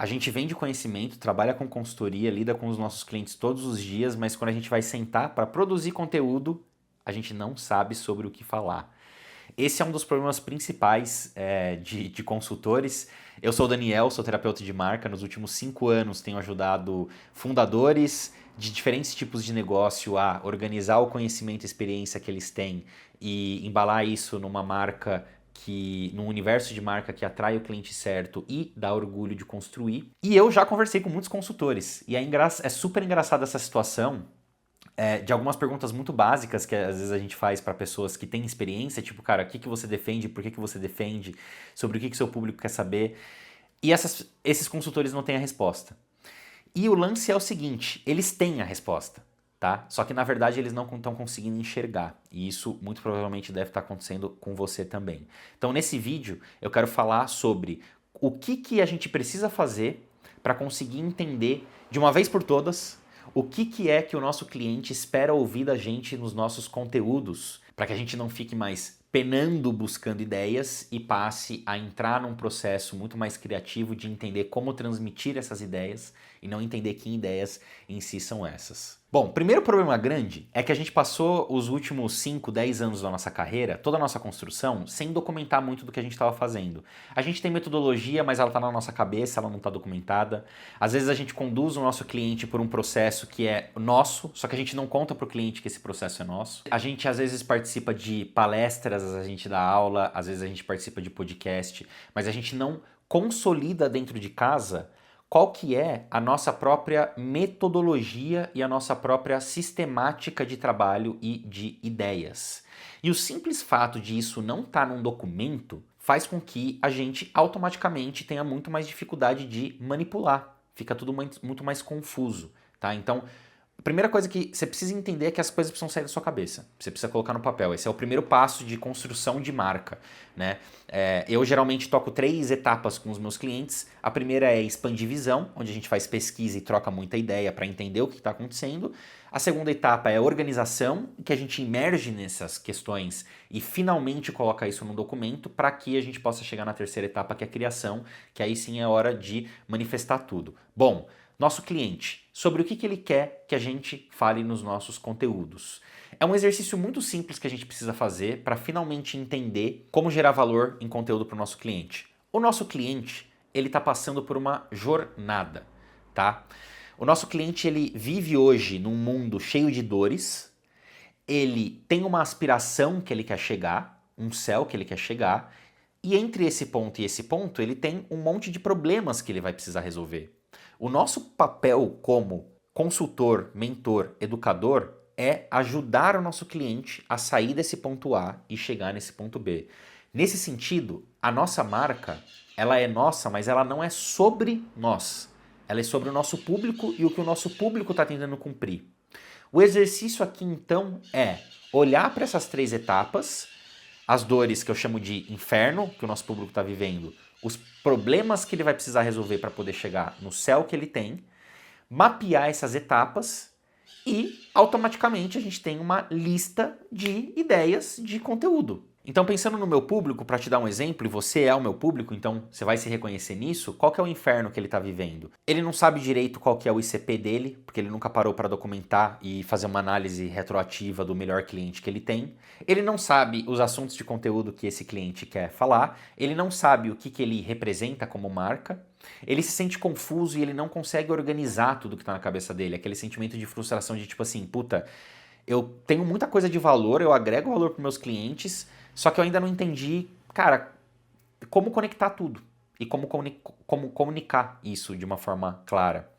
A gente vende conhecimento, trabalha com consultoria, lida com os nossos clientes todos os dias, mas quando a gente vai sentar para produzir conteúdo, a gente não sabe sobre o que falar. Esse é um dos problemas principais de consultores. Eu sou o Daniel, sou terapeuta de marca. Nos últimos 5 anos tenho ajudado fundadores de diferentes tipos de negócio a organizar o conhecimento e experiência que eles têm e embalar isso numa marca num universo de marca que atrai o cliente certo e dá orgulho de construir. E eu já conversei com muitos consultores e é super engraçada essa situação de algumas perguntas muito básicas que às vezes a gente faz para pessoas que têm experiência, tipo, cara, o que você defende, por que você defende, sobre o que seu público quer saber. E esses consultores não têm a resposta. E o lance é o seguinte, eles têm a resposta, tá? Só que na verdade eles não estão conseguindo enxergar. E isso muito provavelmente deve estar acontecendo com você também. Então nesse vídeo eu quero falar sobre o que a gente precisa fazer para conseguir entender de uma vez por todas o que é que o nosso cliente espera ouvir da gente nos nossos conteúdos, para que a gente não fique mais penando buscando ideias e passe a entrar num processo muito mais criativo de entender como transmitir essas ideias e não entender que ideias em si são essas. Bom, primeiro problema grande é que a gente passou os últimos 5, 10 anos da nossa carreira, toda a nossa construção, sem documentar muito do que a gente estava fazendo. A gente tem metodologia, mas ela está na nossa cabeça, ela não está documentada. Às vezes a gente conduz o nosso cliente por um processo que é nosso, só que a gente não conta para o cliente que esse processo é nosso. A gente às vezes participa de palestras, a gente dá aula, às vezes a gente participa de podcast, mas a gente não consolida dentro de casa qual que é a nossa própria metodologia e a nossa própria sistemática de trabalho e de ideias. E o simples fato de isso não estar num documento faz com que a gente automaticamente tenha muito mais dificuldade de manipular. Fica tudo muito mais confuso, tá? Então, a primeira coisa que você precisa entender é que as coisas precisam sair da sua cabeça. Você precisa colocar no papel. Esse é o primeiro passo de construção de marca, né? Eu geralmente toco 3 etapas com os meus clientes. A primeira é expandir visão, onde a gente faz pesquisa e troca muita ideia para entender o que está acontecendo. A segunda etapa é organização, que a gente imerge nessas questões e finalmente coloca isso no documento para que a gente possa chegar na terceira etapa, que é a criação, que aí sim é hora de manifestar tudo. Bom, nosso cliente, sobre o que ele quer que a gente fale nos nossos conteúdos. É um exercício muito simples que a gente precisa fazer para finalmente entender como gerar valor em conteúdo para o nosso cliente. O nosso cliente, ele está passando por uma jornada, tá? O nosso cliente, ele vive hoje num mundo cheio de dores, ele tem uma aspiração que ele quer chegar, um céu que ele quer chegar, e entre esse ponto e esse ponto, ele tem um monte de problemas que ele vai precisar resolver. O nosso papel como consultor, mentor, educador é ajudar o nosso cliente a sair desse ponto A e chegar nesse ponto B. Nesse sentido, a nossa marca, ela é nossa, mas ela não é sobre nós. Ela é sobre o nosso público e o que o nosso público está tentando cumprir. O exercício aqui então é olhar para essas 3 etapas, as dores que eu chamo de inferno, que o nosso público está vivendo, os problemas que ele vai precisar resolver para poder chegar no céu que ele tem, mapear essas etapas e automaticamente a gente tem uma lista de ideias de conteúdo. Então, pensando no meu público, para te dar um exemplo, e você é o meu público, então você vai se reconhecer nisso, qual que é o inferno que ele está vivendo? Ele não sabe direito qual que é o ICP dele, porque ele nunca parou para documentar e fazer uma análise retroativa do melhor cliente que ele tem. Ele não sabe os assuntos de conteúdo que esse cliente quer falar, ele não sabe o que ele representa como marca, ele se sente confuso e ele não consegue organizar tudo que está na cabeça dele, aquele sentimento de frustração de tipo assim, puta, eu tenho muita coisa de valor, eu agrego valor para meus clientes, só que eu ainda não entendi, cara, como conectar tudo e como comunicar isso de uma forma clara.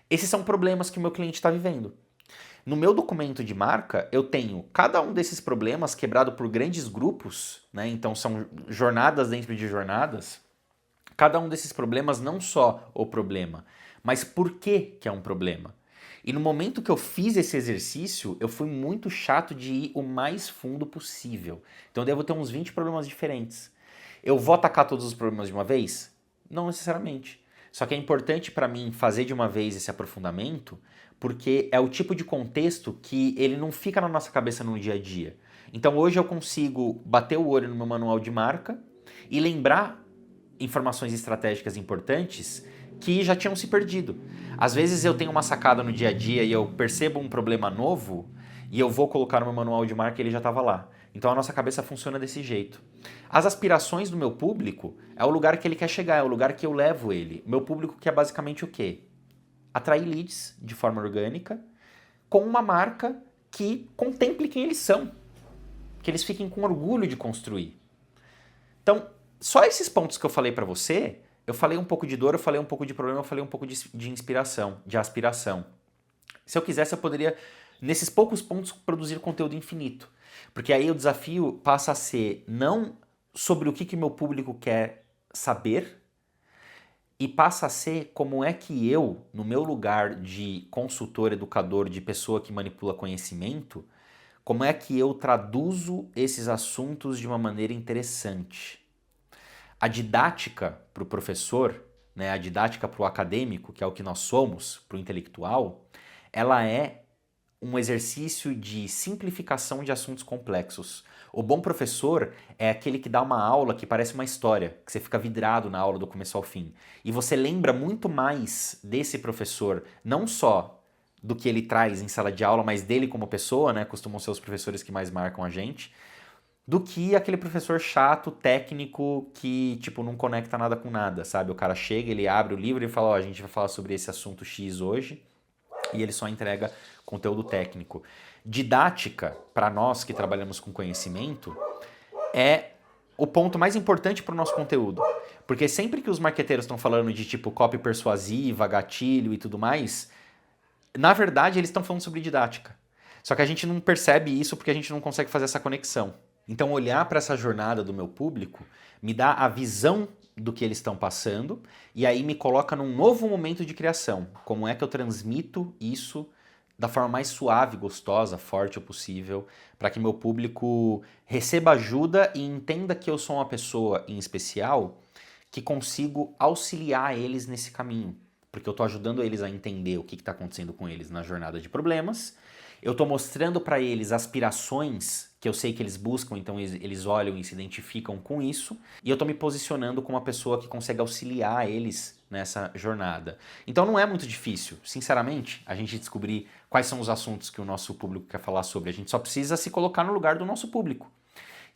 Esses são problemas que o meu cliente está vivendo. No meu documento de marca, eu tenho cada um desses problemas quebrado por grandes grupos, né? Então são jornadas dentro de jornadas. Cada um desses problemas, não só o problema, mas por que é um problema. E no momento que eu fiz esse exercício, eu fui muito chato de ir o mais fundo possível. Então eu devo ter uns 20 problemas diferentes. Eu vou atacar todos os problemas de uma vez? Não necessariamente. Só que é importante para mim fazer de uma vez esse aprofundamento, porque é o tipo de contexto que ele não fica na nossa cabeça no dia a dia. Então hoje eu consigo bater o olho no meu manual de marca e lembrar informações estratégicas importantes que já tinham se perdido. Às vezes eu tenho uma sacada no dia a dia e eu percebo um problema novo e eu vou colocar no meu manual de marca e ele já estava lá. Então a nossa cabeça funciona desse jeito. As aspirações do meu público é o lugar que ele quer chegar, é o lugar que eu levo ele. O meu público quer basicamente o quê? Atrair leads de forma orgânica com uma marca que contemple quem eles são, que eles fiquem com orgulho de construir. Então, só esses pontos que eu falei para você, eu falei um pouco de dor, eu falei um pouco de problema, eu falei um pouco de inspiração, de aspiração. Se eu quisesse, eu poderia, nesses poucos pontos, produzir conteúdo infinito. Porque aí o desafio passa a ser não sobre o que meu público quer saber, e passa a ser como é que eu, no meu lugar de consultor, educador, de pessoa que manipula conhecimento, como é que eu traduzo esses assuntos de uma maneira interessante. A didática para o professor, né, a didática para o acadêmico, que é o que nós somos, para o intelectual, ela é um exercício de simplificação de assuntos complexos. O bom professor é aquele que dá uma aula que parece uma história, que você fica vidrado na aula do começo ao fim. E você lembra muito mais desse professor, não só do que ele traz em sala de aula, mas dele como pessoa, né? Costumam ser os professores que mais marcam a gente, do que aquele professor chato, técnico, que, tipo, não conecta nada com nada, sabe? O cara chega, ele abre o livro e fala, ó, a gente vai falar sobre esse assunto X hoje, e ele só entrega conteúdo técnico. Didática, para nós que trabalhamos com conhecimento, é o ponto mais importante para o nosso conteúdo. Porque sempre que os marqueteiros estão falando de tipo copy persuasiva, gatilho e tudo mais, na verdade eles estão falando sobre didática. Só que a gente não percebe isso porque a gente não consegue fazer essa conexão. Então olhar para essa jornada do meu público me dá a visão do que eles estão passando e aí me coloca num novo momento de criação. Como é que eu transmito isso da forma mais suave, gostosa, forte possível, para que meu público receba ajuda e entenda que eu sou uma pessoa em especial que consigo auxiliar eles nesse caminho. Porque eu estou ajudando eles a entender o que está acontecendo com eles na jornada de problemas. Eu estou mostrando para eles aspirações que eu sei que eles buscam, então eles olham e se identificam com isso. E eu estou me posicionando como uma pessoa que consegue auxiliar eles nessa jornada. Então não é muito difícil, sinceramente, a gente descobrir quais são os assuntos que o nosso público quer falar sobre. A gente só precisa se colocar no lugar do nosso público.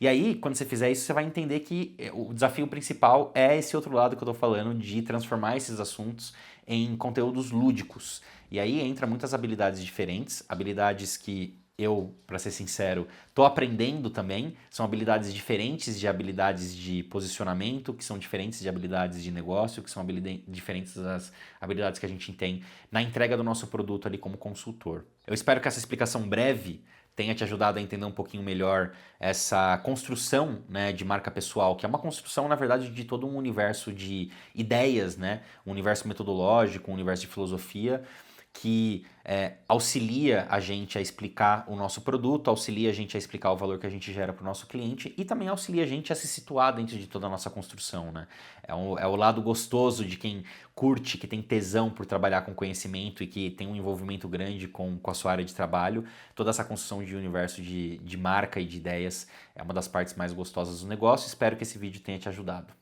E aí, quando você fizer isso, você vai entender que o desafio principal é esse outro lado que eu tô falando, de transformar esses assuntos em conteúdos lúdicos. E aí entra muitas habilidades diferentes, habilidades que eu, para ser sincero, tô aprendendo também. São habilidades diferentes de habilidades de posicionamento, que são diferentes de habilidades de negócio, que são diferentes das habilidades que a gente tem na entrega do nosso produto ali como consultor. Eu espero que essa explicação breve tenha te ajudado a entender um pouquinho melhor essa construção, né, de marca pessoal, que é uma construção, na verdade, de todo um universo de ideias, né, um universo metodológico, um universo de filosofia, que auxilia a gente a explicar o nosso produto, auxilia a gente a explicar o valor que a gente gera para o nosso cliente e também auxilia a gente a se situar dentro de toda a nossa construção, né? É o lado gostoso de quem curte, que tem tesão por trabalhar com conhecimento e que tem um envolvimento grande com a sua área de trabalho. Toda essa construção de universo de marca e de ideias é uma das partes mais gostosas do negócio. Espero que esse vídeo tenha te ajudado.